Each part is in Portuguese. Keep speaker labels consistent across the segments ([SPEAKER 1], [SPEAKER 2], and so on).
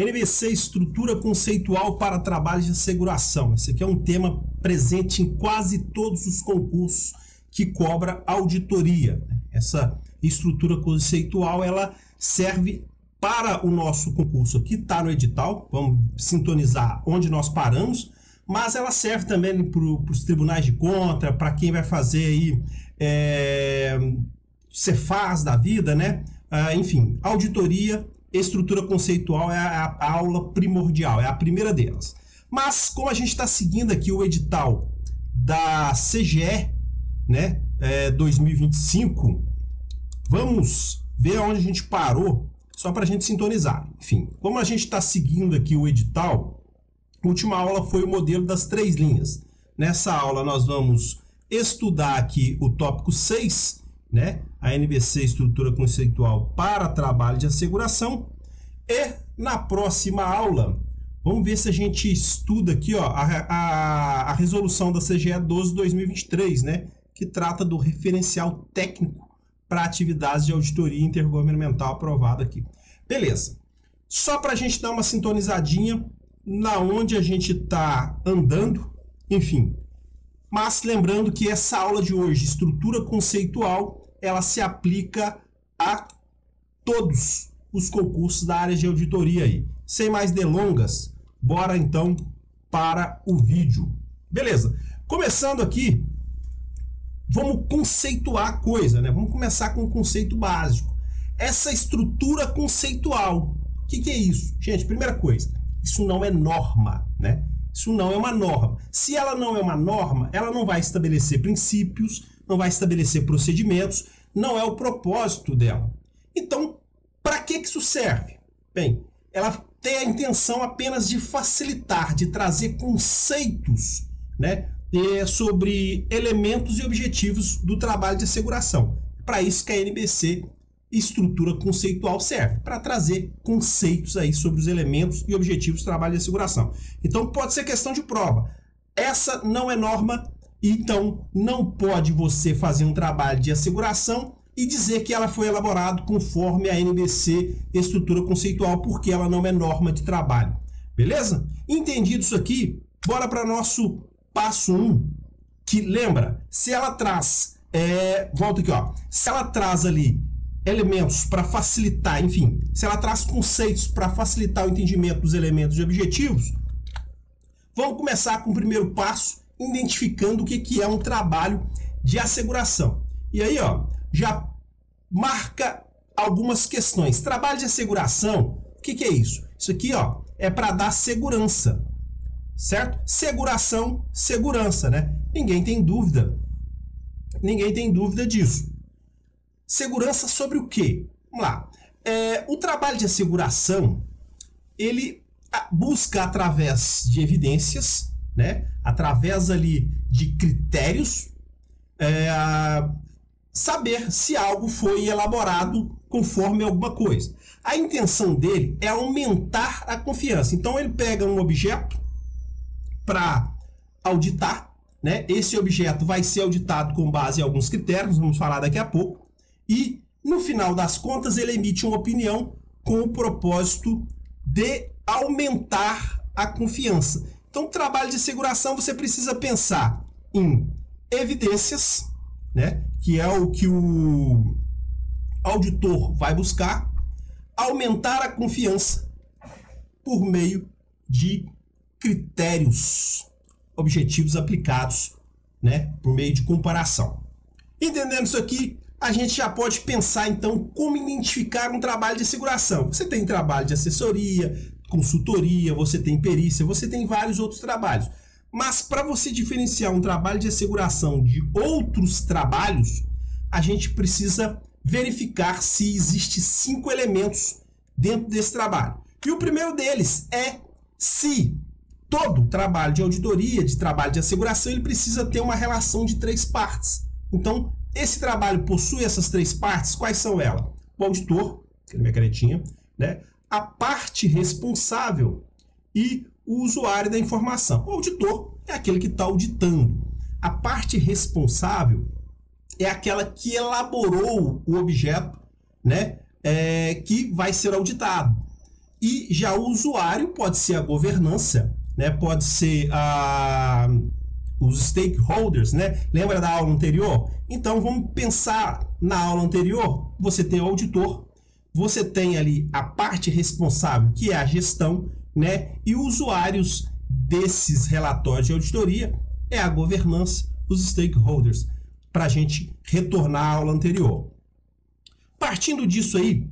[SPEAKER 1] NBC, estrutura conceitual para trabalhos de asseguração. Esse aqui é um tema presente em quase todos os concursos que cobra auditoria. Essa estrutura conceitual, ela serve para o nosso concurso. Aqui está no edital, vamos sintonizar onde nós paramos, mas ela serve também para os tribunais de conta, para quem vai fazer aí Cefaz da vida, né? Enfim, auditoria, estrutura conceitual é a aula primordial, é a primeira delas. Mas como a gente está seguindo aqui o edital da CGE, né, 2025, vamos ver onde a gente parou, só para a gente sintonizar. Enfim, como a gente está seguindo aqui o edital, a última aula foi o modelo das 3 linhas. Nessa aula nós vamos estudar aqui o tópico 6, né, a NBC, estrutura conceitual para trabalho de asseguração. E na próxima aula, vamos ver se a gente estuda aqui, ó, a resolução da CGE 12/2023, né, que trata do referencial técnico para atividades de auditoria intergovernamental aprovada aqui. Beleza. Só para a gente dar uma sintonizadinha na onde a gente está andando, enfim. Mas lembrando que essa aula de hoje, estrutura conceitual, ela se aplica a todos os concursos da área de auditoria aí. Sem mais delongas, bora então para o vídeo. Beleza. Começando aqui, vamos conceituar a coisa, né? Vamos começar com um conceito básico. Essa estrutura conceitual, o que é isso? Gente, primeira coisa, isso não é norma, né? Isso não é uma norma. Se ela não é uma norma, ela não vai estabelecer princípios, não vai estabelecer procedimentos, não é o propósito dela. Então, para que isso serve? Bem, ela tem a intenção apenas de facilitar, de trazer conceitos, né, sobre elementos e objetivos do trabalho de asseguração. Para isso que a NBC, estrutura conceitual, serve, para trazer conceitos aí sobre os elementos e objetivos do trabalho de asseguração. Então pode ser questão de prova. Essa não é norma, então não pode você fazer um trabalho de asseguração e dizer que ela foi elaborado conforme a NBC, estrutura conceitual, porque ela não é norma de trabalho. Beleza? Entendido isso aqui, bora para nosso passo 1, que lembra, se ela traz, volta aqui, ó, se ela traz ali elementos para facilitar, enfim, se ela traz conceitos para facilitar o entendimento dos elementos e objetivos, vamos começar com o primeiro passo, identificando o que é um trabalho de asseguração. E aí, ó, já marca algumas questões. Trabalho de asseguração, o que é isso? Isso aqui, ó, é para dar segurança, certo? Seguração, segurança, né? Ninguém tem dúvida disso. Segurança sobre o quê? Vamos lá. O trabalho de asseguração, ele busca através de evidências, né? Através ali de critérios, saber se algo foi elaborado conforme alguma coisa. A intenção dele é aumentar a confiança. Então ele pega um objeto para auditar, né? Esse objeto vai ser auditado com base em alguns critérios, vamos falar daqui a pouco, e no final das contas ele emite uma opinião com o propósito de aumentar a confiança. Então, trabalho de asseguração, você precisa pensar em evidências, né? Que é o que o auditor vai buscar, aumentar a confiança por meio de critérios objetivos aplicados, né, por meio de comparação. Entendendo isso aqui, a gente já pode pensar então como identificar um trabalho de asseguração. Você tem trabalho de assessoria, consultoria, você tem perícia, você tem vários outros trabalhos. Mas para você diferenciar um trabalho de asseguração de outros trabalhos, a gente precisa verificar se existem 5 elementos dentro desse trabalho. E o primeiro deles é se todo trabalho de auditoria, de trabalho de asseguração, ele precisa ter uma relação de 3 partes. Então, esse trabalho possui essas 3 partes. Quais são elas? O auditor, que é a minha canetinha, né? A parte responsável e o usuário da informação. O auditor é aquele que está auditando. A parte responsável é aquela que elaborou o objeto, né? Que vai ser auditado. E já o usuário pode ser a governança, né? Pode ser os stakeholders, né? Lembra da aula anterior? Então vamos pensar na aula anterior. Você tem o auditor, você tem ali a parte responsável, que é a gestão, né? E usuários desses relatórios de auditoria é a governança, os stakeholders, para a gente retornar à aula anterior. Partindo disso aí,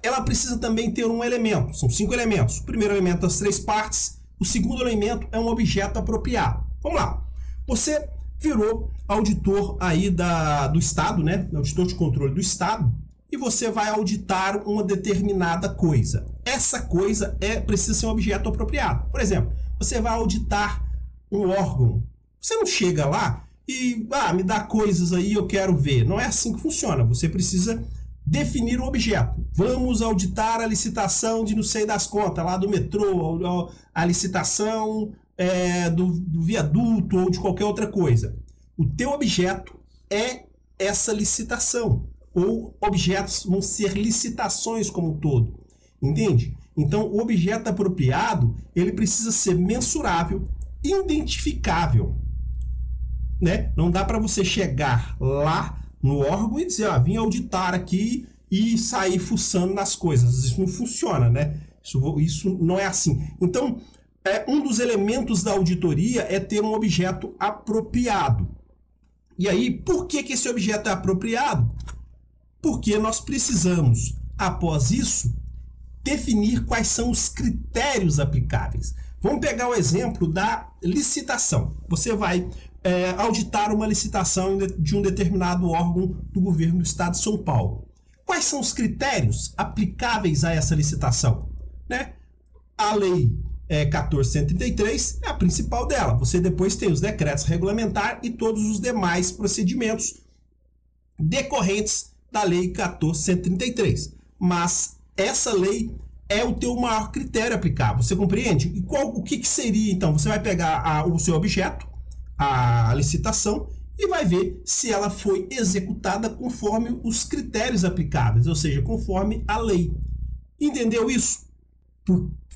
[SPEAKER 1] ela precisa também ter um elemento, são 5 elementos. O primeiro elemento, as 3 partes. O segundo elemento é um objeto apropriado. Vamos lá. Você virou auditor aí do Estado, né? Auditor de controle do Estado, e você vai auditar uma determinada coisa. Essa coisa precisa ser um objeto apropriado. Por exemplo, você vai auditar um órgão. Você não chega lá e me dá coisas aí, eu quero ver. Não é assim que funciona. Você precisa definir um objeto. Vamos auditar a licitação de não sei das contas, lá do metrô, a licitação do viaduto ou de qualquer outra coisa. O teu objeto é essa licitação. Ou objetos vão ser licitações como um todo. Entende? Então, o objeto apropriado, ele precisa ser mensurável, identificável. Né? Não dá para você chegar lá no órgão e dizer, vim auditar aqui e sair fuçando nas coisas. Isso não funciona, né? Isso não é assim. Então, um dos elementos da auditoria é ter um objeto apropriado. E aí, por que esse objeto é apropriado? Porque nós precisamos, após isso, definir quais são os critérios aplicáveis. Vamos pegar o exemplo da licitação. Você vai auditar uma licitação de um determinado órgão do governo do estado de São Paulo. Quais são os critérios aplicáveis a essa licitação? Né? A lei 14.133 é a principal dela. Você depois tem os decretos regulamentares e todos os demais procedimentos decorrentes da lei 14.133. Mas essa lei é o teu maior critério aplicável. Você compreende? E o que seria, então? Você vai pegar o seu objeto, a licitação, e vai ver se ela foi executada conforme os critérios aplicáveis, ou seja, conforme a lei. Entendeu isso?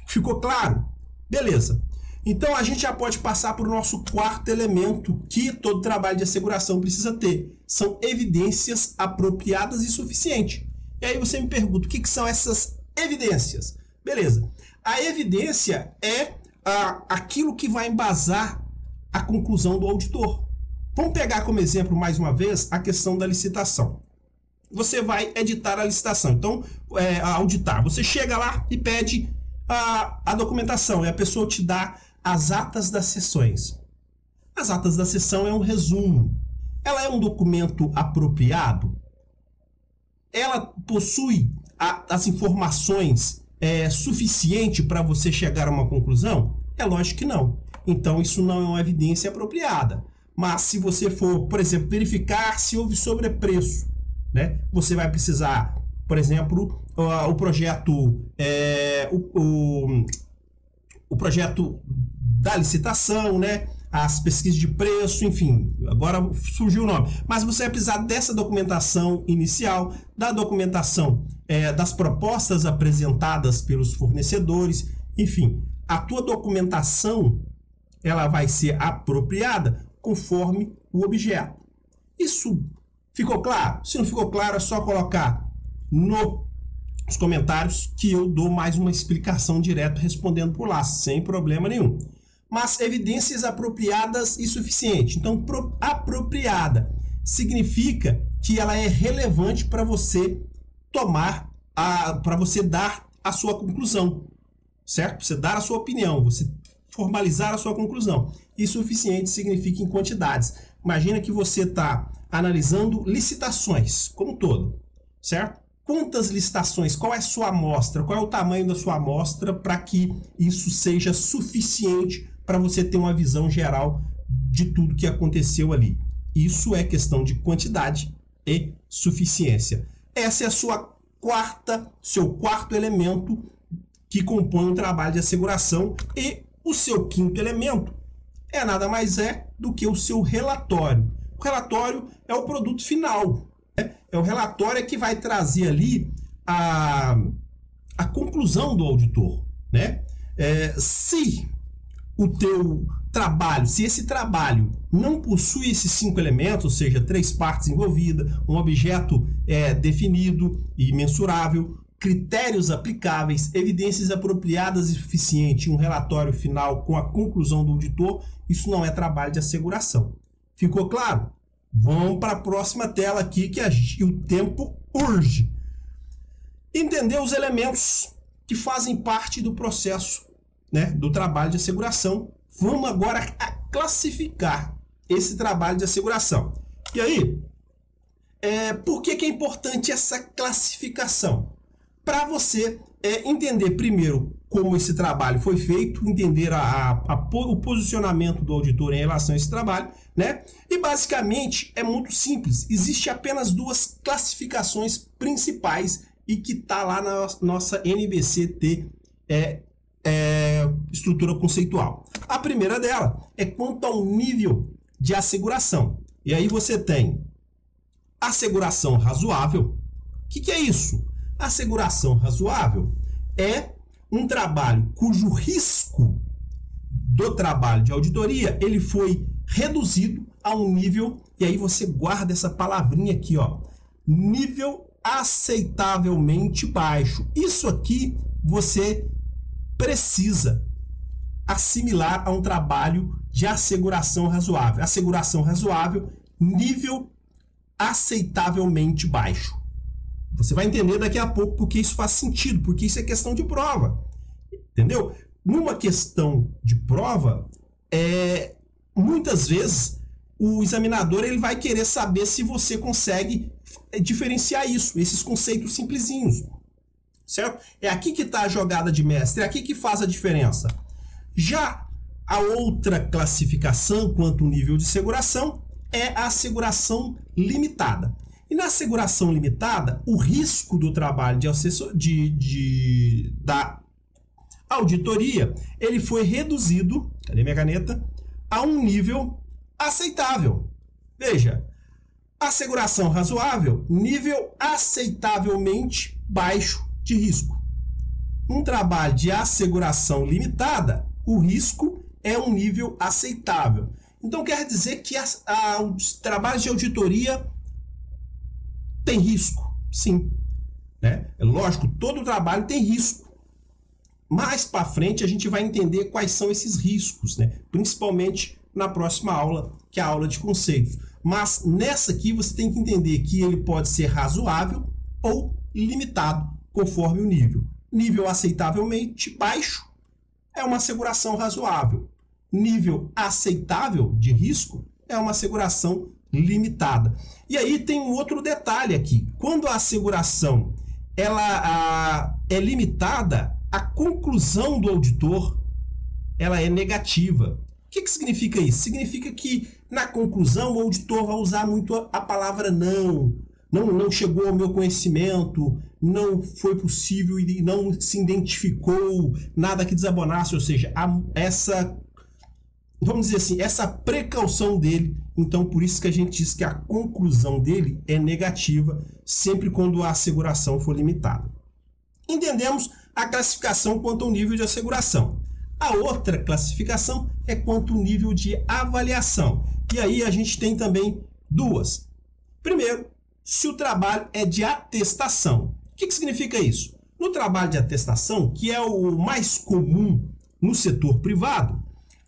[SPEAKER 1] Ficou claro? Beleza. Então a gente já pode passar para o nosso quarto elemento que todo trabalho de asseguração precisa ter. São evidências apropriadas e suficientes. E aí você me pergunta, o que são essas evidências? Beleza. A evidência é aquilo que vai embasar a conclusão do auditor. Vamos pegar como exemplo, mais uma vez, a questão da licitação. Você vai editar a licitação. Então, auditar. Você chega lá e pede a documentação. E a pessoa te dá as atas das sessões. As atas da sessão é um resumo. Ela é um documento apropriado? Ela possui as informações suficientes para você chegar a uma conclusão? É lógico que não. Então, isso não é uma evidência apropriada. Mas, se você for, por exemplo, verificar se houve sobrepreço, né? Você vai precisar, por exemplo, o projeto da licitação, né? As pesquisas de preço, enfim, agora surgiu o nome. Mas você vai precisar dessa documentação inicial, da documentação das propostas apresentadas pelos fornecedores, enfim, a tua documentação ela vai ser apropriada conforme o objeto. Isso ficou claro? Se não ficou claro, é só colocar nos comentários que eu dou mais uma explicação direta respondendo por lá, sem problema nenhum. Mas evidências apropriadas e suficientes. Então, apropriada significa que ela é relevante para você para você dar a sua conclusão, certo? Você dar a sua opinião, você formalizar a sua conclusão. E suficiente significa em quantidades. Imagina que você está analisando licitações como um todo, certo? Quantas licitações? Qual é a sua amostra? Qual é o tamanho da sua amostra para que isso seja suficiente para você ter uma visão geral de tudo que aconteceu ali? Isso é questão de quantidade e suficiência. Essa é a seu quarto elemento que compõe um trabalho de asseguração, e o seu quinto elemento nada mais do que o seu relatório. O relatório é o produto final. É o relatório que vai trazer ali a a conclusão do auditor, né? Se o teu trabalho, se esse trabalho não possui esses 5 elementos, ou seja, 3 partes envolvidas, um objeto definido e mensurável, critérios aplicáveis, evidências apropriadas e suficientes, um relatório final com a conclusão do auditor, isso não é trabalho de asseguração. Ficou claro? Vamos para a próxima tela aqui, que o tempo urge. Entender os elementos que fazem parte do processo, né, do trabalho de asseguração. Vamos agora a classificar esse trabalho de asseguração. E aí, por que é importante essa classificação? Para você entender primeiro como esse trabalho foi feito, entender o posicionamento do auditor em relação a esse trabalho, né? E basicamente é muito simples. Existe apenas 2 classificações principais e que está lá na nossa NBC-T estrutura conceitual. A primeira dela é quanto ao nível de asseguração. E aí você tem asseguração razoável. O que é isso? Asseguração razoável é um trabalho cujo risco do trabalho de auditoria ele foi reduzido a um nível, e aí você guarda essa palavrinha aqui, ó, nível aceitavelmente baixo. Isso aqui você precisa assimilar a um trabalho de asseguração razoável. Asseguração razoável, nível aceitavelmente baixo. Você vai entender daqui a pouco porque isso faz sentido, porque isso é questão de prova. Entendeu? Numa questão de prova, muitas vezes o examinador ele vai querer saber se você consegue diferenciar isso, esses conceitos simplesinhos. Certo? É aqui que está a jogada de mestre, é aqui que faz a diferença. Já a outra classificação quanto ao nível de seguração é a asseguração limitada. E na asseguração limitada, o risco do trabalho da auditoria, ele foi reduzido, cadê minha caneta? A um nível aceitável. Veja, asseguração razoável, nível aceitavelmente baixo de risco. Um trabalho de asseguração limitada, o risco é um nível aceitável. Então quer dizer que os trabalhos de auditoria tem risco, sim. Né? É lógico, todo trabalho tem risco. Mais para frente a gente vai entender quais são esses riscos, né? Principalmente na próxima aula, que é a aula de conceitos. Mas nessa aqui você tem que entender que ele pode ser razoável ou limitado, conforme o nível. Nível aceitavelmente baixo é uma asseguração razoável. Nível aceitável de risco é uma asseguração limitada. E aí tem um outro detalhe aqui. Quando a asseguração ela é limitada, a conclusão do auditor ela é negativa. O que significa isso? Significa que na conclusão o auditor vai usar muito a palavra não chegou ao meu conhecimento, não foi possível e não se identificou nada que desabonasse, ou seja, vamos dizer assim, essa precaução dele. Então, por isso que a gente diz que a conclusão dele é negativa sempre quando a asseguração for limitada. Entendemos a classificação quanto ao nível de asseguração. A outra classificação é quanto ao nível de avaliação. E aí a gente tem também 2. Primeiro, se o trabalho é de atestação. O que significa isso? No trabalho de atestação, que é o mais comum no setor privado,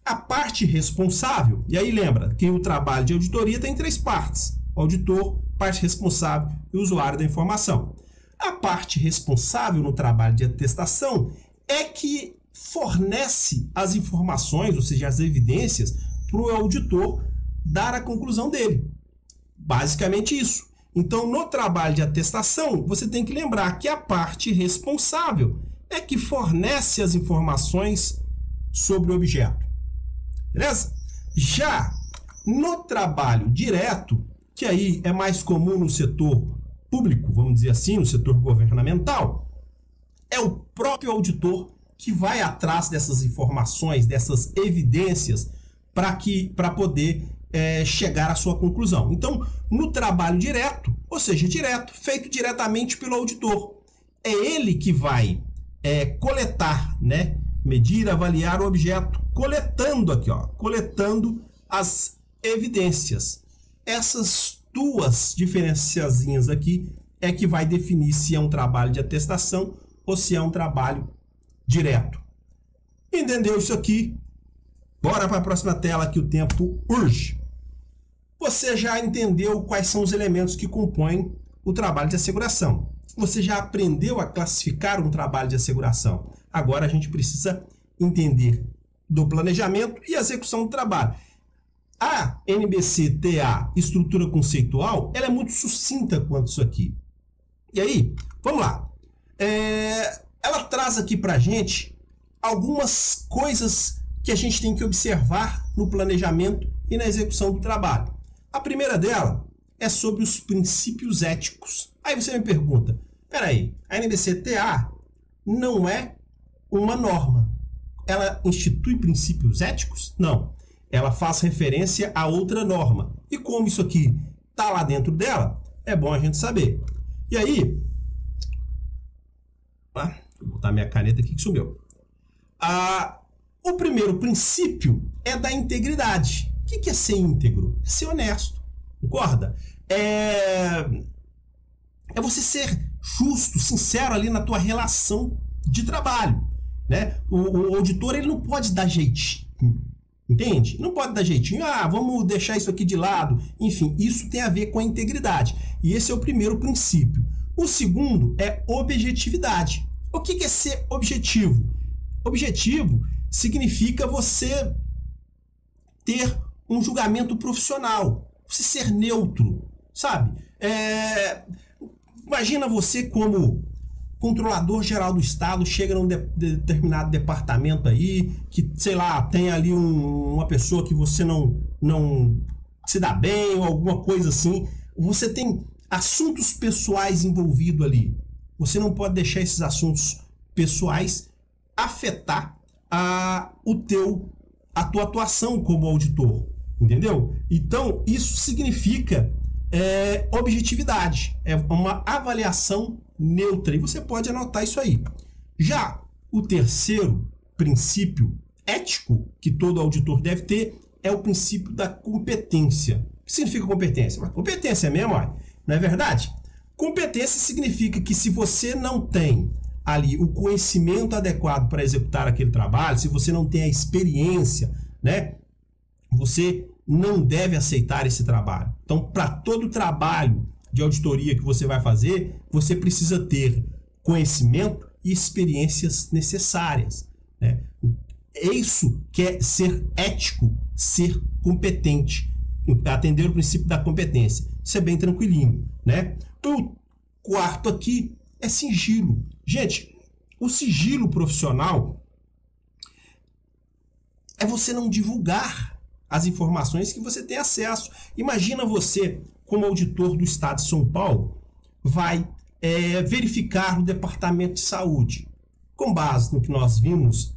[SPEAKER 1] a parte responsável, e aí lembra que o trabalho de auditoria tem 3 partes: auditor, parte responsável e usuário da informação. A parte responsável no trabalho de atestação é que fornece as informações, ou seja, as evidências, para o auditor dar a conclusão dele. Basicamente isso. Então, no trabalho de atestação, você tem que lembrar que a parte responsável é que fornece as informações sobre o objeto. Beleza? Já no trabalho direto, que aí é mais comum no setor público, vamos dizer assim, no setor governamental, é o próprio auditor que vai atrás dessas informações, dessas evidências, para poder chegar à sua conclusão. Então, no trabalho direto, ou seja, direto, feito diretamente pelo auditor, é ele que vai coletar, né? Medir, avaliar o objeto, coletando aqui, ó, coletando as evidências. Essas duas diferenciazinhas aqui é que vai definir se é um trabalho de atestação ou se é um trabalho direto. Entendeu isso aqui? Bora para a próxima tela que o tempo urge. Você já entendeu quais são os elementos que compõem o trabalho de asseguração. Você já aprendeu a classificar um trabalho de asseguração. Agora a gente precisa entender do planejamento e execução do trabalho. A NBC-TA, estrutura conceitual, ela é muito sucinta quanto isso aqui. E aí, vamos lá. Ela traz aqui para a gente algumas coisas que a gente tem que observar no planejamento e na execução do trabalho. A primeira dela é sobre os princípios éticos. Aí você me pergunta, peraí, a NBC-TA não é uma norma. Ela institui princípios éticos? Não. Ela faz referência a outra norma. E como isso aqui está lá dentro dela, é bom a gente saber. E aí, vou botar minha caneta aqui que sumiu. O primeiro princípio é da integridade. O que é ser íntegro? É ser honesto. Concorda? É você ser justo, sincero ali na tua relação de trabalho, né? O auditor, ele não pode dar jeitinho, entende? Não pode dar jeitinho, vamos deixar isso aqui de lado. Enfim, isso tem a ver com a integridade. E esse é o primeiro princípio. O segundo é objetividade. O que é ser objetivo? Objetivo significa você ter um julgamento profissional, você ser neutro, sabe? Imagina você como controlador geral do estado, chega num determinado departamento aí, que, sei lá, tem ali uma pessoa que você não se dá bem, ou alguma coisa assim. Você tem assuntos pessoais envolvidos ali. Você não pode deixar esses assuntos pessoais afetar a tua atuação como auditor, entendeu? Então, isso significa objetividade, é uma avaliação neutra, e você pode anotar isso aí. Já o terceiro princípio ético que todo auditor deve ter é o princípio da competência. O que significa competência? Mas competência mesmo, não é verdade? Competência significa que se você não tem ali o conhecimento adequado para executar aquele trabalho, se você não tem a experiência, né, você não deve aceitar esse trabalho. Então, para todo trabalho de auditoria que você vai fazer, você precisa ter conhecimento e experiências necessárias, né? Isso que é ser ético, ser competente, atender o princípio da competência. Isso é bem tranquilinho, né? O quarto aqui é sigilo. Gente, o sigilo profissional é você não divulgar as informações que você tem acesso. Imagina você, como auditor do Estado de São Paulo, vai verificar o Departamento de Saúde. Com base no que nós vimos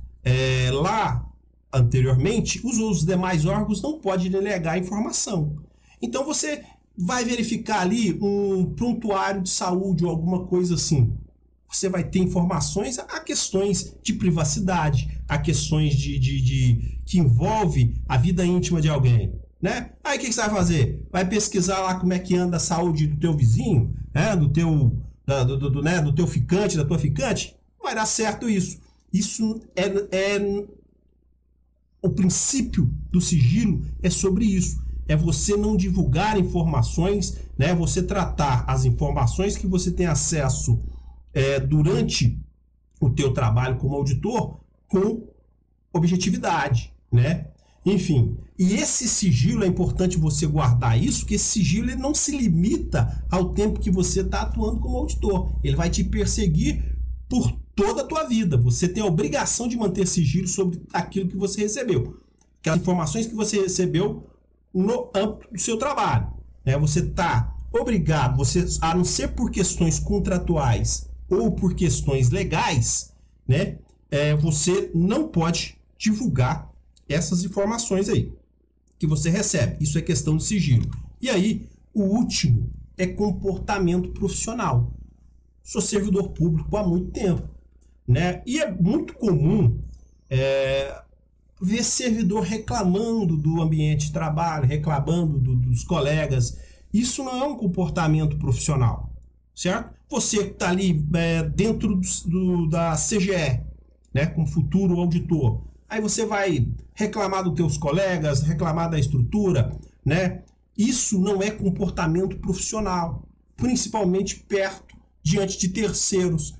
[SPEAKER 1] lá anteriormente, os demais órgãos não podem delegar informação. Então você vai verificar ali um prontuário de saúde ou alguma coisa assim. Você vai ter informações a questões de privacidade, a questões que envolve a vida íntima de alguém, né? Aí o que você vai fazer? Vai pesquisar lá como é que anda a saúde do teu vizinho, né? do teu ficante, da tua ficante? Não vai dar certo isso. Isso é o princípio do sigilo, é sobre isso. É você não divulgar informações, né? Você tratar as informações que você tem acesso durante o teu trabalho como auditor com objetividade, né? Enfim, e esse sigilo é importante você guardar isso, que esse sigilo ele não se limita ao tempo que você está atuando como auditor. Ele vai te perseguir por toda a tua vida. Você tem a obrigação de manter sigilo sobre aquilo que você recebeu, aquelas informações que você recebeu no âmbito do seu trabalho, né? Você está obrigado, a não ser por questões contratuais ou por questões legais, né? Você não pode divulgar essas informações aí que você recebe. Isso é questão de sigilo. E aí, o último é comportamento profissional. Sou servidor público há muito tempo. né? E é muito comum ver servidor reclamando do ambiente de trabalho, reclamando dos colegas. Isso não é um comportamento profissional, certo? Você que está ali dentro da CGE, né, como futuro auditor, aí você vai reclamar dos teus colegas, reclamar da estrutura, né? Isso não é comportamento profissional, principalmente diante de terceiros,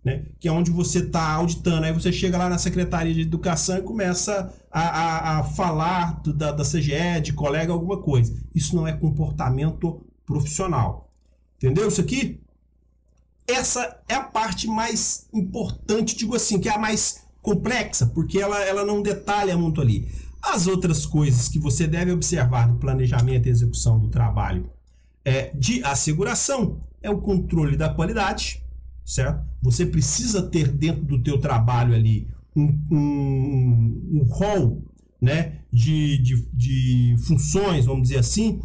[SPEAKER 1] né? Que é onde você está auditando. Aí você chega lá na Secretaria de Educação e começa a falar da CGE, de colega, alguma coisa. Isso não é comportamento profissional. Entendeu isso aqui? Essa é a parte mais importante, digo assim, que é a mais complexa, porque ela não detalha muito ali. As outras coisas que você deve observar no planejamento e execução do trabalho de asseguração é o controle da qualidade, certo? Você precisa ter dentro do teu trabalho ali um rol, né, de funções, vamos dizer assim,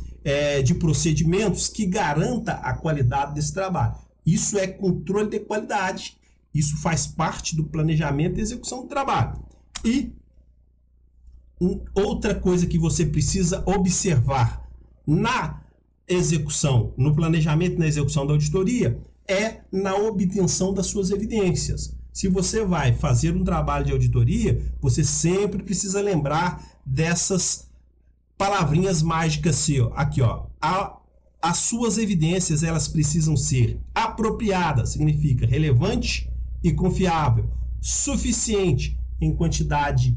[SPEAKER 1] de procedimentos que garanta a qualidade desse trabalho. Isso é controle de qualidade. Isso faz parte do planejamento e execução do trabalho. E outra coisa que você precisa observar na execução, no planejamento e na execução da auditoria, é na obtenção das suas evidências. Se você vai fazer um trabalho de auditoria, você sempre precisa lembrar dessas palavrinhas mágicas aqui, ó. As suas evidências, elas precisam ser apropriadas, significa relevante e confiável, suficiente em quantidade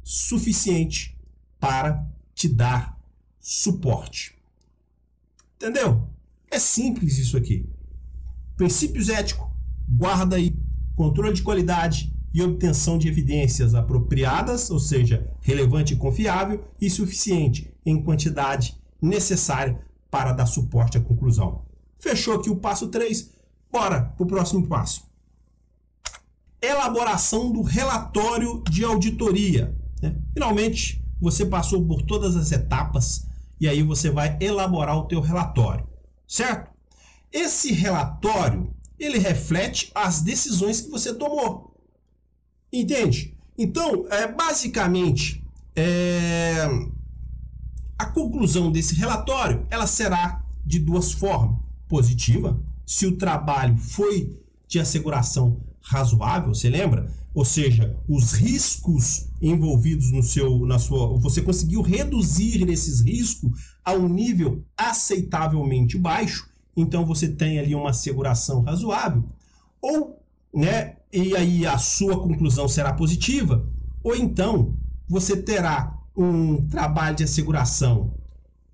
[SPEAKER 1] suficiente para te dar suporte. Entendeu? É simples isso aqui. Princípios éticos, guarda aí, controle de qualidade e obtenção de evidências apropriadas, ou seja, relevante e confiável, e suficiente em quantidade necessária para dar suporte à conclusão. Fechou aqui o passo 3, bora para o próximo passo. Elaboração do relatório de auditoria. Finalmente, você passou por todas as etapas e aí você vai elaborar o teu relatório, certo? Esse relatório, ele reflete as decisões que você tomou. Entende? Então, basicamente, a conclusão desse relatório, ela será de duas formas. Positiva, se o trabalho foi de asseguração razoável, você lembra? Ou seja, os riscos envolvidos você conseguiu reduzir esses riscos a um nível aceitavelmente baixo, então você tem ali uma asseguração razoável, ou, né, e aí a sua conclusão será positiva, ou então você terá um trabalho de asseguração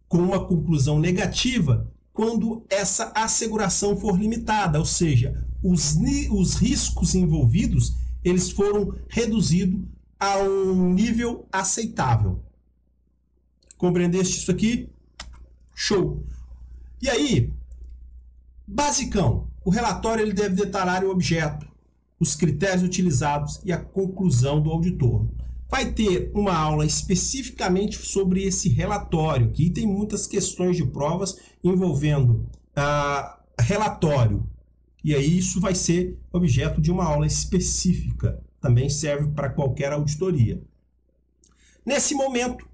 [SPEAKER 1] com uma conclusão negativa quando essa asseguração for limitada, ou seja, os riscos envolvidos, eles foram reduzidos a um nível aceitável. Compreendeste isso aqui? Show! E aí, basicão, o relatório ele deve detalhar o objeto, os critérios utilizados e a conclusão do auditor. Vai ter uma aula especificamente sobre esse relatório. Aqui tem muitas questões de provas envolvendo relatório. E aí isso vai ser objeto de uma aula específica. Também serve para qualquer auditoria. Nesse momento,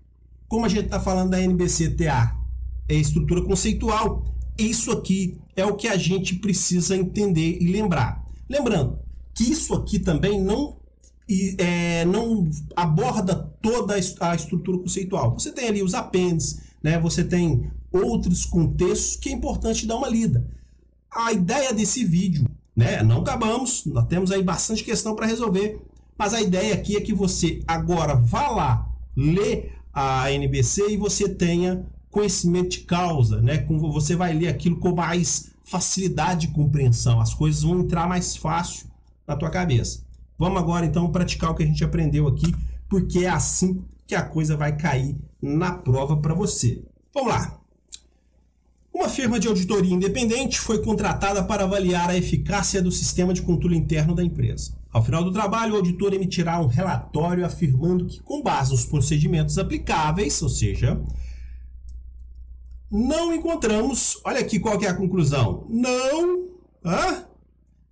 [SPEAKER 1] como a gente está falando da NBC-TA, é estrutura conceitual, isso aqui é o que a gente precisa entender e lembrar. Lembrando que isso aqui também não aborda toda a estrutura conceitual. Você tem ali os apêndices, né? Você tem outros contextos que é importante dar uma lida. A ideia desse vídeo, né? Não acabamos, nós temos aí bastante questão para resolver, mas a ideia aqui é que você agora vá lá, lê a NBC e você tenha conhecimento de causa, né? Como você vai ler aquilo com mais facilidade de compreensão, as coisas vão entrar mais fácil na tua cabeça. Vamos agora então praticar o que a gente aprendeu aqui, porque é assim que a coisa vai cair na prova para você. Vamos lá. Uma firma de auditoria independente foi contratada para avaliar a eficácia do sistema de controle interno da empresa. Ao final do trabalho, o auditor emitirá um relatório afirmando que, com base nos procedimentos aplicáveis, ou seja, não encontramos, olha aqui qual que é a conclusão, não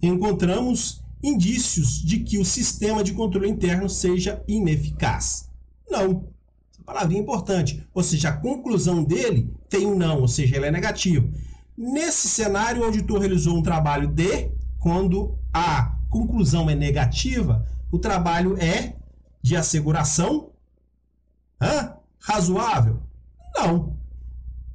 [SPEAKER 1] encontramos indícios de que o sistema de controle interno seja ineficaz. Não. Essa palavrinha é importante. Ou seja, a conclusão dele tem um não, ou seja, ela é negativa. Nesse cenário, o auditor realizou um trabalho de, quando a conclusão é negativa, o trabalho é de asseguração razoável? Não.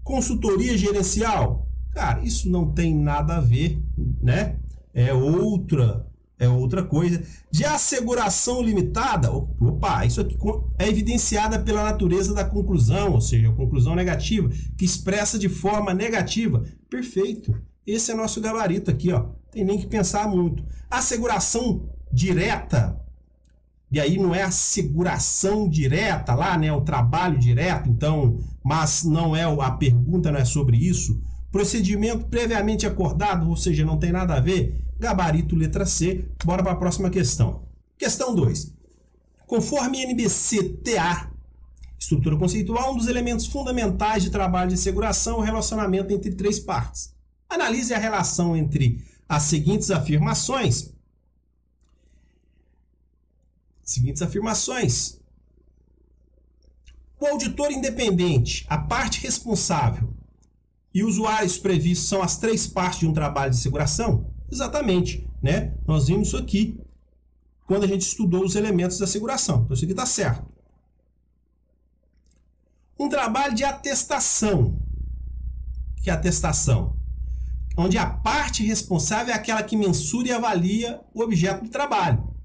[SPEAKER 1] Consultoria gerencial? Cara, isso não tem nada a ver, né? É outra coisa. De asseguração limitada? Opa, isso aqui é evidenciada pela natureza da conclusão, ou seja, a conclusão negativa, que expressa de forma negativa. Perfeito. Esse é nosso gabarito aqui, ó. Tem nem que pensar muito. Asseguração direta, e aí não é asseguração direta lá, né? O trabalho direto, então, mas não é, a pergunta não é sobre isso. Procedimento previamente acordado, ou seja, não tem nada a ver. Gabarito letra C. Bora para a próxima questão. Questão 2. Conforme NBC-TA, estrutura conceitual, um dos elementos fundamentais de trabalho de asseguração é o relacionamento entre três partes. Analise a relação entre as seguintes afirmações. O auditor independente, a parte responsável e usuários previstos são as três partes de um trabalho de asseguração? Exatamente, né? Nós vimos isso aqui quando a gente estudou os elementos da asseguração. Então, isso aqui está certo. Um trabalho de atestação. Que é atestação? Onde a parte responsável é aquela que mensura e avalia o objeto do trabalho.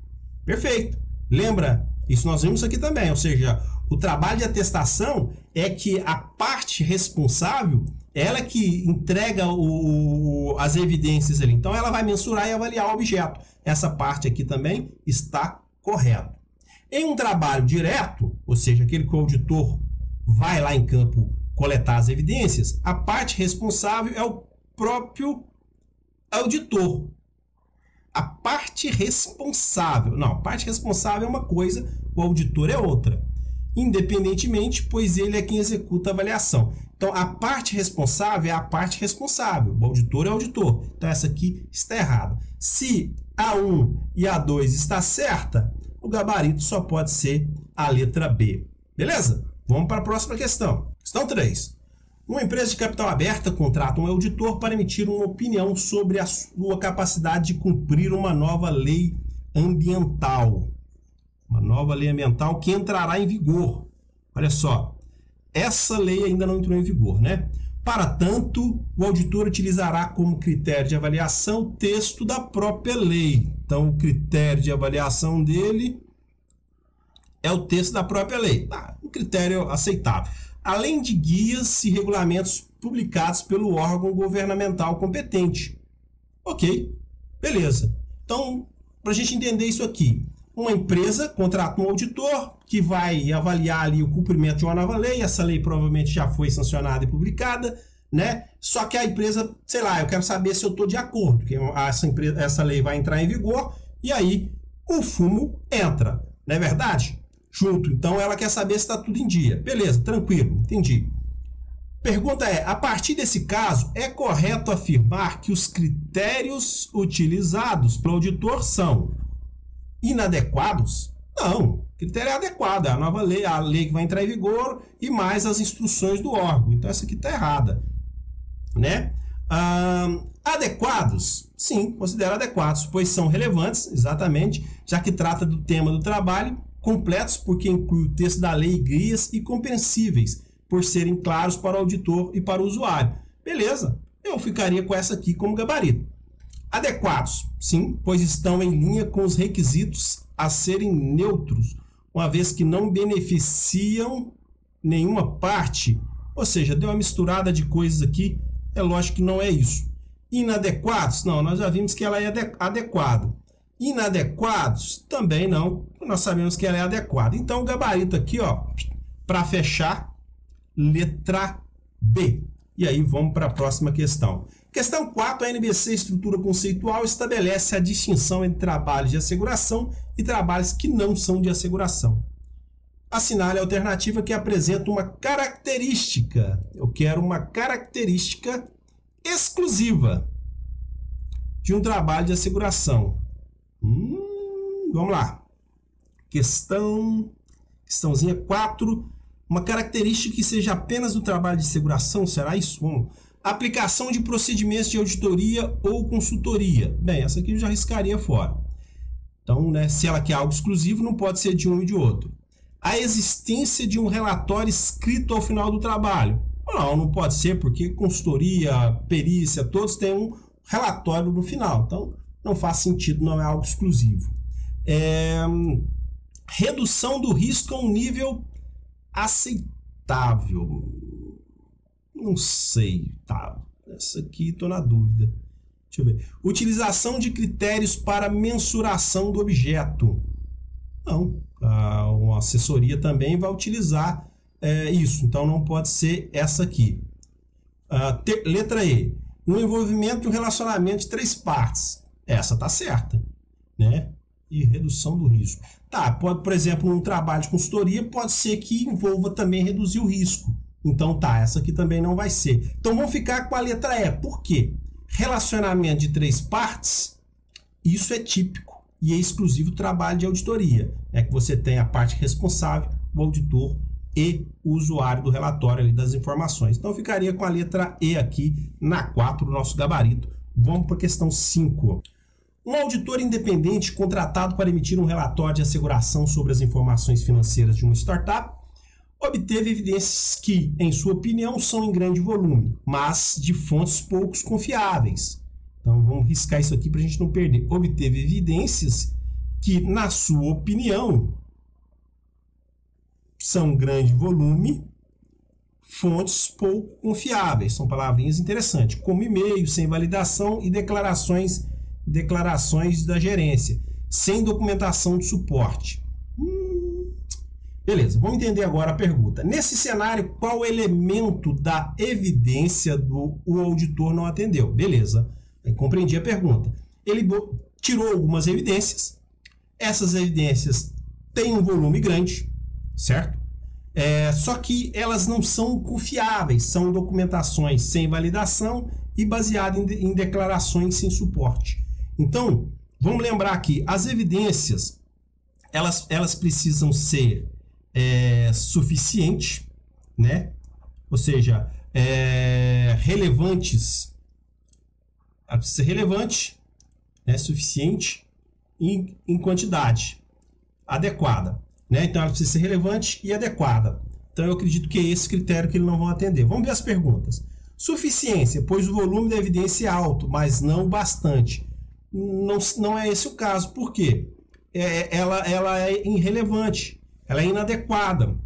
[SPEAKER 1] Perfeito. Lembra? Isso nós vimos aqui também. Ou seja, o trabalho de atestação é que a parte responsável, ela que entrega as evidências ali. Então, ela vai mensurar e avaliar o objeto. Essa parte aqui também está correta. Em um trabalho direto, ou seja, aquele que o auditor vai lá em campo coletar as evidências, a parte responsável é o próprio auditor. A parte responsável. Não, a parte responsável é uma coisa, o auditor é outra. Independentemente, pois ele é quem executa a avaliação. Então, a parte responsável é a parte responsável. O auditor é o auditor. Então, essa aqui está errada. Se A1 e A2 está certa, o gabarito só pode ser a letra B. Beleza? Vamos para a próxima questão. Questão 3. Uma empresa de capital aberta contrata um auditor para emitir uma opinião sobre a sua capacidade de cumprir uma nova lei ambiental. Uma nova lei ambiental que entrará em vigor. Olha só, essa lei ainda não entrou em vigor, né? Para tanto, o auditor utilizará como critério de avaliação o texto da própria lei. Então, o critério de avaliação dele é o texto da própria lei. Um critério aceitável. Além de guias e regulamentos publicados pelo órgão governamental competente. Ok, beleza. Então, para a gente entender isso aqui, uma empresa contrata um auditor que vai avaliar ali o cumprimento de uma nova lei. Essa lei provavelmente já foi sancionada e publicada, né? Só que a empresa, sei lá, eu quero saber se eu estou de acordo, porque essa lei vai entrar em vigor e aí o fumo entra, não é verdade? Junto. Então, ela quer saber se está tudo em dia. Beleza, tranquilo, entendi. Pergunta é, a partir desse caso, é correto afirmar que os critérios utilizados pelo auditor são inadequados? Não, o critério é adequado, é a nova lei, a lei que vai entrar em vigor e mais as instruções do órgão. Então, essa aqui está errada, né? Adequados? Sim, considero adequados, pois são relevantes, exatamente, já que trata do tema do trabalho, completos porque inclui o texto da lei e guias e compreensíveis, por serem claros para o auditor e para o usuário. Beleza, eu ficaria com essa aqui como gabarito. Adequados, sim, pois estão em linha com os requisitos a serem neutros, uma vez que não beneficiam nenhuma parte, ou seja, deu uma misturada de coisas aqui, é lógico que não é isso. Inadequados? Não, nós já vimos que ela é adequada. Inadequados? Também não, nós sabemos que ela é adequada. Então, o gabarito aqui, ó, para fechar, letra B. E aí, vamos para a próxima questão. Questão 4, a NBC Estrutura Conceitual estabelece a distinção entre trabalhos de asseguração e trabalhos que não são de asseguração. Assinale a alternativa que apresenta uma característica. Eu quero uma característica exclusiva de um trabalho de asseguração. Vamos lá. Questãozinha 4. Uma característica que seja apenas do trabalho de seguração, será isso? Vamos. Aplicação de procedimentos de auditoria ou consultoria. Bem, essa aqui eu já riscaria fora. Então, né, se ela quer algo exclusivo, não pode ser de um e de outro. A existência de um relatório escrito ao final do trabalho. Não pode ser, porque consultoria, perícia, todos têm um relatório no final. Então, não faz sentido, não é algo exclusivo. Redução do risco a um nível aceitável. Não sei, tá? Essa aqui estou na dúvida. Deixa eu ver. Utilização de critérios para mensuração do objeto. Não, uma assessoria também vai utilizar isso, então não pode ser essa aqui. Letra E. No envolvimento de um relacionamento de 3 partes. Essa tá certa, né? E redução do risco. Tá, pode, por exemplo, um trabalho de consultoria pode ser que envolva também reduzir o risco. Então tá, essa aqui também não vai ser. Então vamos ficar com a letra E. Por quê? Relacionamento de 3 partes, isso é típico e é exclusivo do trabalho de auditoria. É que você tem a parte responsável, o auditor e o usuário do relatório ali das informações. Então ficaria com a letra E aqui na 4 do nosso gabarito. Vamos para a questão 5. Um auditor independente contratado para emitir um relatório de asseguração sobre as informações financeiras de uma startup obteve evidências que, em sua opinião, são em grande volume, mas de fontes pouco confiáveis. Então, vamos riscar isso aqui para a gente não perder. Obteve evidências que, na sua opinião, são grande volume, fontes pouco confiáveis. São palavrinhas interessantes, como e-mail sem validação e declarações da gerência, sem documentação de suporte. Beleza, vamos entender agora a pergunta. Nesse cenário, qual elemento da evidência o auditor não atendeu? Beleza, compreendi a pergunta. Ele tirou algumas evidências. Essas evidências têm um volume grande, certo? Só que elas não são confiáveis, são documentações sem validação e baseadas em declarações sem suporte. Então, vamos lembrar aqui, as evidências, elas precisam ser suficientes, né? Ou seja, relevantes. Ela precisa ser relevante, né? Suficiente em quantidade adequada, né? Então ela precisa ser relevante e adequada. Então eu acredito que é esse critério que eles não vão atender. Vamos ver as perguntas. Suficiência, pois o volume da evidência é alto, mas não bastante. Não é esse o caso. Por quê? Ela é irrelevante. Ela é inadequada.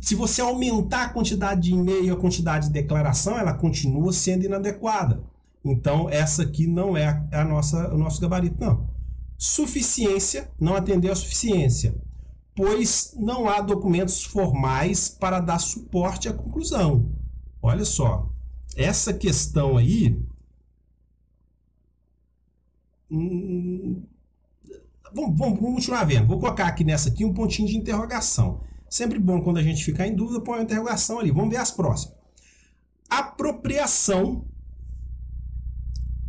[SPEAKER 1] Se você aumentar a quantidade de e-mail e a quantidade de declaração, ela continua sendo inadequada. Então, essa aqui não é o nosso gabarito, não. Suficiência, não atendeu a suficiência, pois não há documentos formais para dar suporte à conclusão. Olha só, essa questão aí... Vamos continuar vendo. Vou colocar aqui nessa aqui um pontinho de interrogação. Sempre bom quando a gente ficar em dúvida, põe uma interrogação ali. Vamos ver as próximas. Apropriação,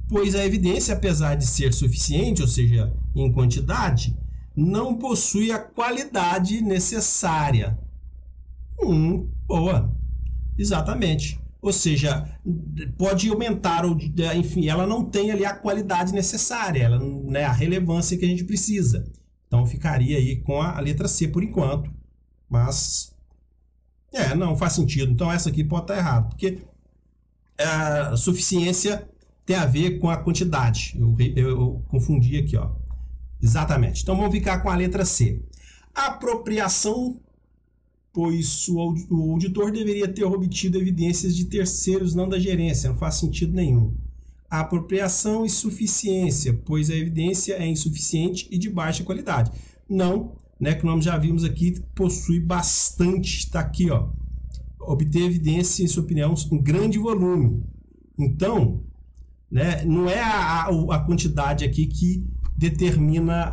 [SPEAKER 1] pois a evidência, apesar de ser suficiente, ou seja, em quantidade, não possui a qualidade necessária. Boa. Exatamente. Ou seja, pode aumentar, enfim, ela não tem ali a qualidade necessária, ela, né, a relevância que a gente precisa. Então, ficaria aí com a letra C por enquanto. Mas, não faz sentido. Então, essa aqui pode estar errada, porque a suficiência tem a ver com a quantidade. Eu confundi aqui, ó. Exatamente. Então, vamos ficar com a letra C. Apropriação, pois o auditor deveria ter obtido evidências de terceiros, não da gerência. Não faz sentido nenhum. Apropriação e suficiência, pois a evidência é insuficiente e de baixa qualidade. Não, né, que nós já vimos aqui, possui bastante, está aqui, ó. Obter evidência, em sua opinião, um grande volume. Então, né, não é a quantidade aqui que determina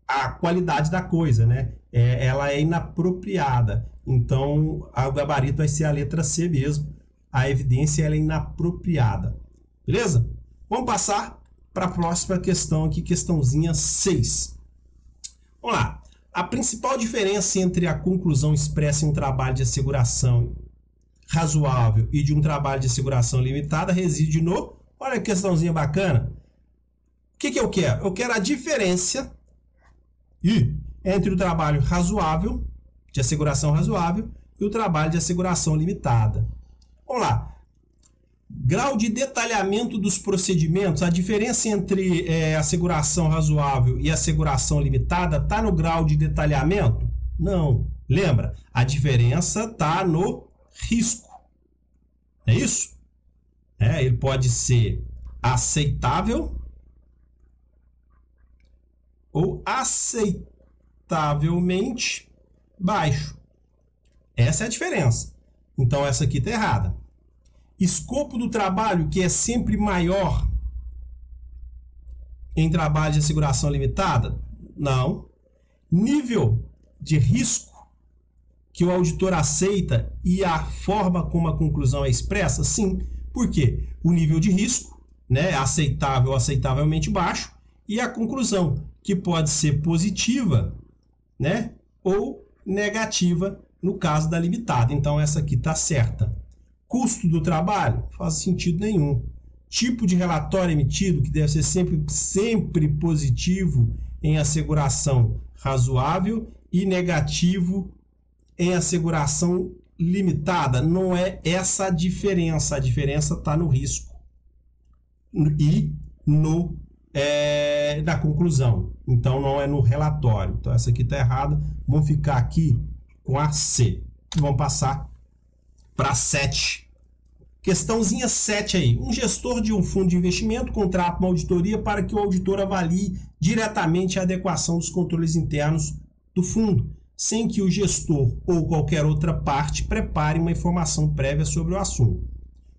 [SPEAKER 1] a qualidade da coisa, né? Ela é inapropriada. Então, o gabarito vai ser a letra C mesmo. A evidência ela é inapropriada. Beleza? Vamos passar para a próxima questão aqui, questãozinha 6. Vamos lá. A principal diferença entre a conclusão expressa em um trabalho de asseguração razoável e de um trabalho de asseguração limitada reside no... Olha que questãozinha bacana. O que eu quero? Eu quero a diferença entre o trabalho razoável, de asseguração razoável, e o trabalho de asseguração limitada. Vamos lá. Grau de detalhamento dos procedimentos. A diferença entre asseguração razoável e asseguração limitada está no grau de detalhamento? Não. Lembra? A diferença está no risco. É isso? Ele pode ser aceitável ou aceitavelmente baixo. Essa é a diferença. Então, essa aqui está errada. Escopo do trabalho, que é sempre maior em trabalho de asseguração limitada? Não. Nível de risco que o auditor aceita e a forma como a conclusão é expressa? Sim. Por quê? O nível de risco, né, aceitável ou aceitavelmente baixo, e a conclusão, que pode ser positiva, né, ou negativa no caso da limitada. Então, essa aqui está certa. Custo do trabalho? Não faz sentido nenhum. Tipo de relatório emitido, que deve ser sempre positivo em asseguração razoável e negativo em asseguração limitada. Não é essa a diferença. A diferença está no risco e na conclusão. Então, não é no relatório. Então, essa aqui está errada. Vamos ficar aqui com a C. E vamos passar para 7. Questãozinha 7 aí. Um gestor de um fundo de investimento contrata uma auditoria para que o auditor avalie diretamente a adequação dos controles internos do fundo, sem que o gestor ou qualquer outra parte prepare uma informação prévia sobre o assunto.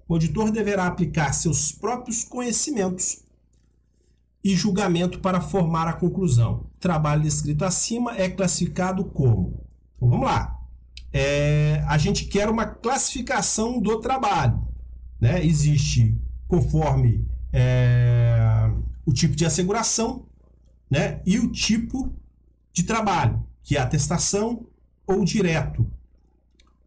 [SPEAKER 1] O auditor deverá aplicar seus próprios conhecimentos e julgamento para formar a conclusão. O trabalho descrito acima é classificado como... Então, vamos lá. A gente quer uma classificação do trabalho, né? Existe conforme o tipo de asseguração, né? E o tipo de trabalho, que é atestação ou direto.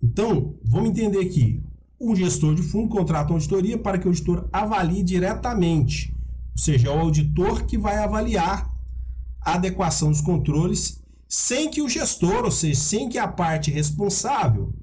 [SPEAKER 1] Então, vamos entender aqui. Um gestor de fundo contrata uma auditoria para que o auditor avalie diretamente. Ou seja, é o auditor que vai avaliar a adequação dos controles sem que o gestor, ou seja, sem que a parte responsável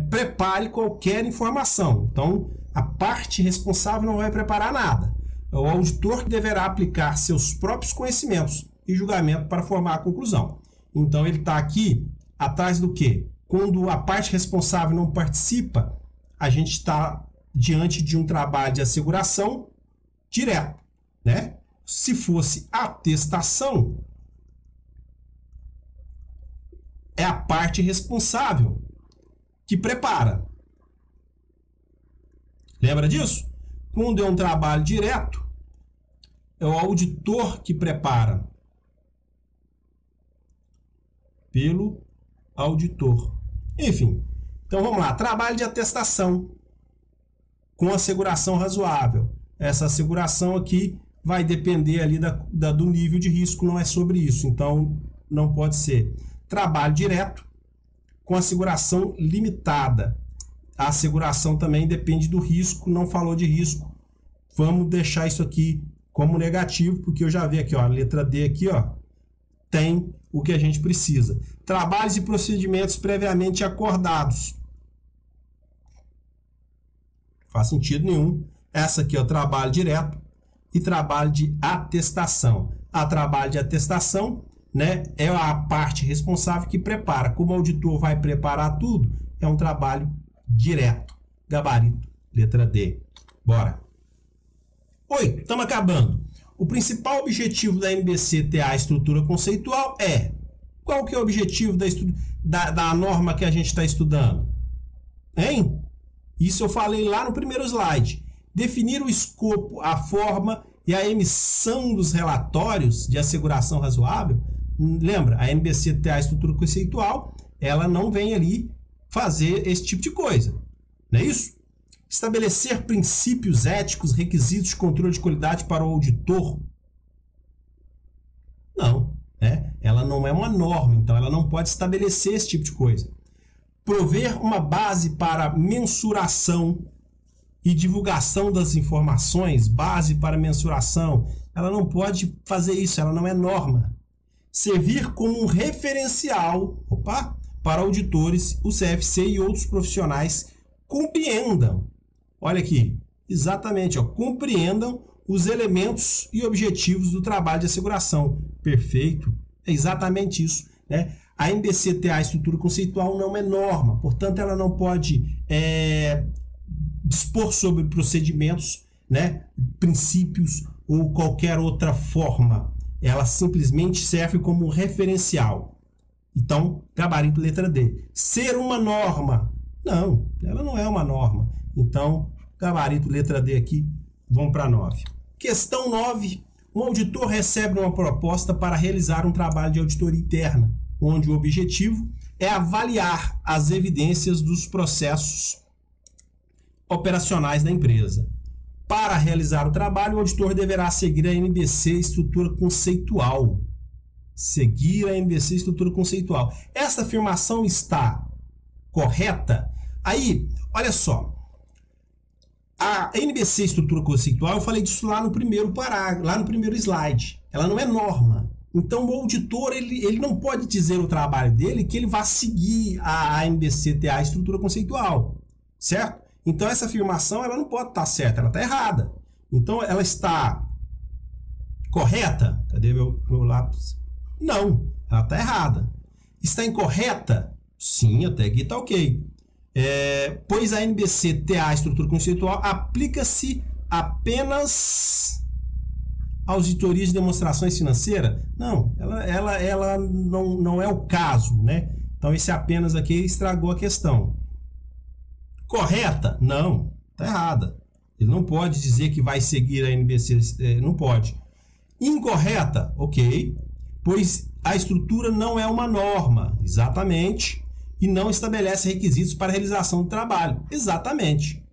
[SPEAKER 1] prepare qualquer informação. Então, a parte responsável não vai preparar nada. É o auditor que deverá aplicar seus próprios conhecimentos e julgamento para formar a conclusão. Então, ele está aqui atrás do quê? Quando a parte responsável não participa, a gente está diante de um trabalho de asseguração direto, né? Se fosse atestação, é a parte responsável que prepara. Lembra disso? Quando é um trabalho direto, é o auditor que prepara pelo auditor. Enfim, então vamos lá. Trabalho de atestação com asseguração razoável. Essa asseguração aqui vai depender ali do nível de risco, não é sobre isso. Então, não pode ser. Trabalho direto com asseguração limitada. A asseguração também depende do risco, não falou de risco. Vamos deixar isso aqui como negativo, porque eu já vi aqui, ó, a letra D aqui, ó, tem o que a gente precisa. Trabalhos e procedimentos previamente acordados. Não faz sentido nenhum. Essa aqui é o trabalho direto e trabalho de atestação. A trabalho de atestação, né, é a parte responsável que prepara. Como o auditor vai preparar tudo, é um trabalho direto. Gabarito, letra D. Bora. 8. Estamos acabando. O principal objetivo da NBC-TA estrutura conceitual é... Qual que é o objetivo da norma que a gente está estudando? Hein? Isso eu falei lá no primeiro slide. Definir o escopo, a forma e a emissão dos relatórios de asseguração razoável. Lembra, a NBC-TA estrutura conceitual, ela não vem ali fazer esse tipo de coisa. Não é isso? Estabelecer princípios éticos, requisitos de controle de qualidade para o auditor? Não, né? Ela não é uma norma, então ela não pode estabelecer esse tipo de coisa. Prover uma base para mensuração e divulgação das informações, base para mensuração, ela não pode fazer isso, ela não é norma. Servir como um referencial, para auditores, o CFC e outros profissionais compreendam, olha aqui, exatamente, compreendam os elementos e objetivos do trabalho de asseguração. Perfeito, é exatamente isso, né? A NBC-TA, estrutura conceitual, não é norma, portanto, ela não pode dispor sobre procedimentos, né, princípios ou qualquer outra forma. Ela simplesmente serve como um referencial. Então, gabarito letra D. Ser uma norma? Não, ela não é uma norma. Então, gabarito letra D aqui, vamos para 9. Questão 9. Um auditor recebe uma proposta para realizar um trabalho de auditoria interna, onde o objetivo é avaliar as evidências dos processos operacionais da empresa. Para realizar o trabalho, o auditor deverá seguir a NBC estrutura conceitual. Seguir a NBC estrutura conceitual. Essa afirmação está correta? Aí, olha só. A NBC estrutura conceitual, eu falei disso lá no primeiro parágrafo, lá no primeiro slide. Ela não é norma. Então, o auditor ele não pode dizer no trabalho dele que ele vai seguir a NBC-TA estrutura conceitual, certo? Então, essa afirmação ela não pode estar certa, ela está errada. Então, ela está correta? Cadê meu lápis? Não, ela está errada. Está incorreta? Sim, até aqui está ok. Pois a NBC-TA, estrutura conceitual, aplica-se apenas às auditorias de demonstrações financeiras? Não, ela não é o caso, né? Então, esse apenas aqui estragou a questão. Correta? Não, está errada. Ele não pode dizer que vai seguir a NBC, não pode. Incorreta? Ok, pois a estrutura não é uma norma, exatamente, e não estabelece requisitos para a realização do trabalho, exatamente.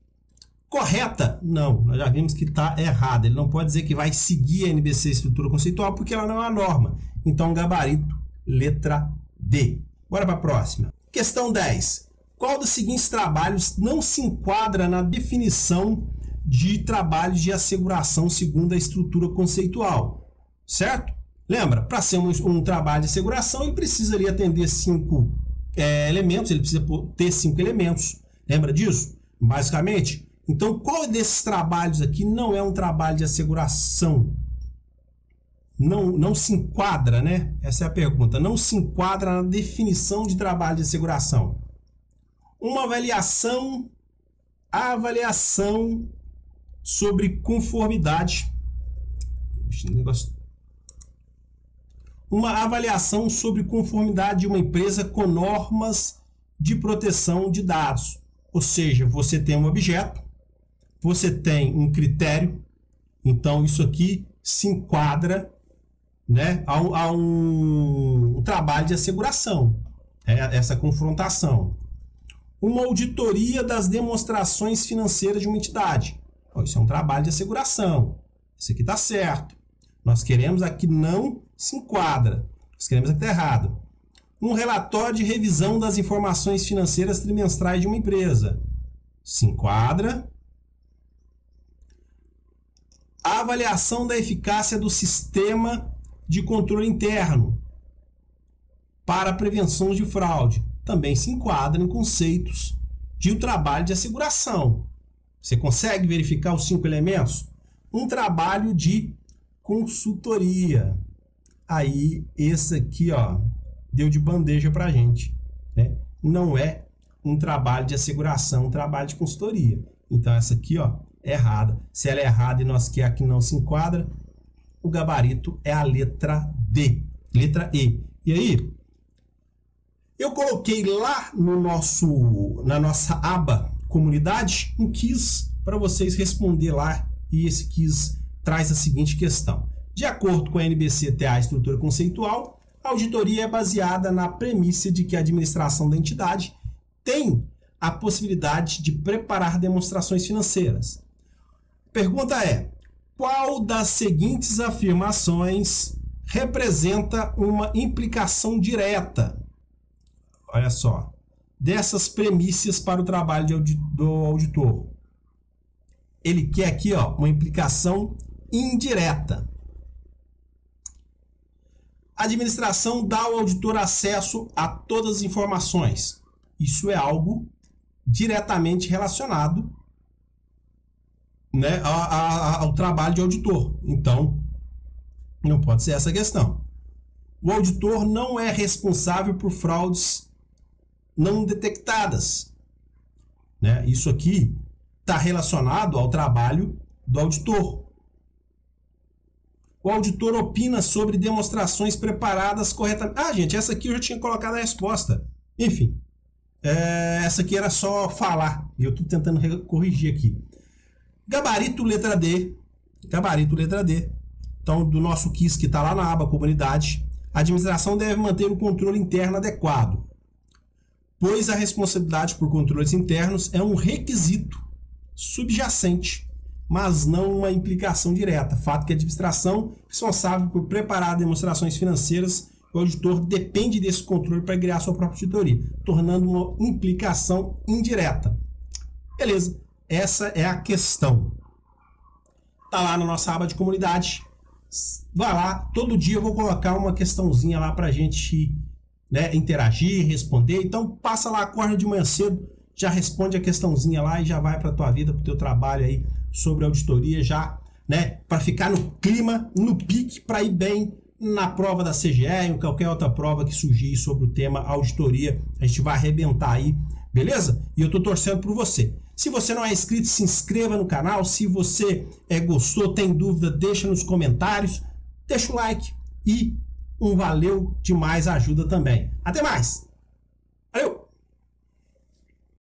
[SPEAKER 1] Correta? Não, nós já vimos que está errada. Ele não pode dizer que vai seguir a NBC estrutura conceitual porque ela não é uma norma. Então, gabarito, letra D. Bora para a próxima. Questão 10. Qual dos seguintes trabalhos não se enquadra na definição de trabalhos de asseguração segundo a estrutura conceitual? Certo? Lembra? Para ser um trabalho de asseguração, ele precisaria atender 5 elementos, ele precisa ter 5 elementos. Lembra disso? Basicamente. Então, qual desses trabalhos aqui não é um trabalho de asseguração? Não se enquadra, né? Essa é a pergunta. Não se enquadra na definição de trabalho de asseguração. Uma avaliação sobre conformidade. Uma avaliação sobre conformidade de uma empresa com normas de proteção de dados. Ou seja, você tem um objeto, você tem um critério, então isso aqui se enquadra, né, a um trabalho de asseguração, essa confrontação. Uma auditoria das demonstrações financeiras de uma entidade. Isso é um trabalho de asseguração. Isso aqui está certo. Nós queremos aqui não se enquadra. Nós queremos aqui está errado. Um relatório de revisão das informações financeiras trimestrais de uma empresa. Se enquadra. A avaliação da eficácia do sistema de controle interno para a prevenção de fraude. Também se enquadra em conceitos de um trabalho de asseguração. Você consegue verificar os 5 elementos? Um trabalho de consultoria. Aí, esse aqui, deu de bandeja para a gente, né? Não é um trabalho de asseguração, um trabalho de consultoria. Então, essa aqui, é errada. Se ela é errada e nós queremos que não se enquadra, o gabarito é a letra D. Letra E. E aí, eu coloquei lá na nossa aba comunidade um quiz para vocês responder lá, e esse quiz traz a seguinte questão. De acordo com a NBC-TA estrutura conceitual, a auditoria é baseada na premissa de que a administração da entidade tem a possibilidade de preparar demonstrações financeiras. Pergunta é: qual das seguintes afirmações representa uma implicação direta? Olha só, dessas premissas para o trabalho do auditor. Ele quer aqui, ó, uma implicação indireta. A administração dá ao auditor acesso a todas as informações. Isso é algo diretamente relacionado, né, ao trabalho de auditor. Então, não pode ser essa a questão. O auditor não é responsável por fraudes não detectadas, né? Isso aqui está relacionado ao trabalho do auditor. O auditor opina sobre demonstrações preparadas corretamente. Ah, gente, essa aqui eu já tinha colocado a resposta. Enfim, essa aqui era só falar. E eu estou tentando corrigir aqui. Gabarito letra D. Gabarito letra D. Então, do nosso quiz que está lá na aba comunidade, a administração deve manter o controle interno adequado, pois a responsabilidade por controles internos é um requisito subjacente, mas não uma implicação direta. Fato que a administração é responsável por preparar demonstrações financeiras, o auditor depende desse controle para criar sua própria auditoria, tornando uma implicação indireta. Beleza, essa é a questão. Está lá na nossa aba de comunidade. Vai lá, todo dia eu vou colocar uma questãozinha lá para a gente, né, interagir, responder. Então passa lá, acorda de manhã cedo, já responde a questãozinha lá e já vai para a tua vida, para o teu trabalho aí sobre auditoria, já, né, para ficar no clima, no pique, para ir bem na prova da CGE ou qualquer outra prova que surgir sobre o tema auditoria. A gente vai arrebentar aí, beleza? E eu tô torcendo por você. Se você não é inscrito, se inscreva no canal. Se você gostou, tem dúvida, deixa nos comentários, deixa o like e um valeu demais ajuda também. Até mais!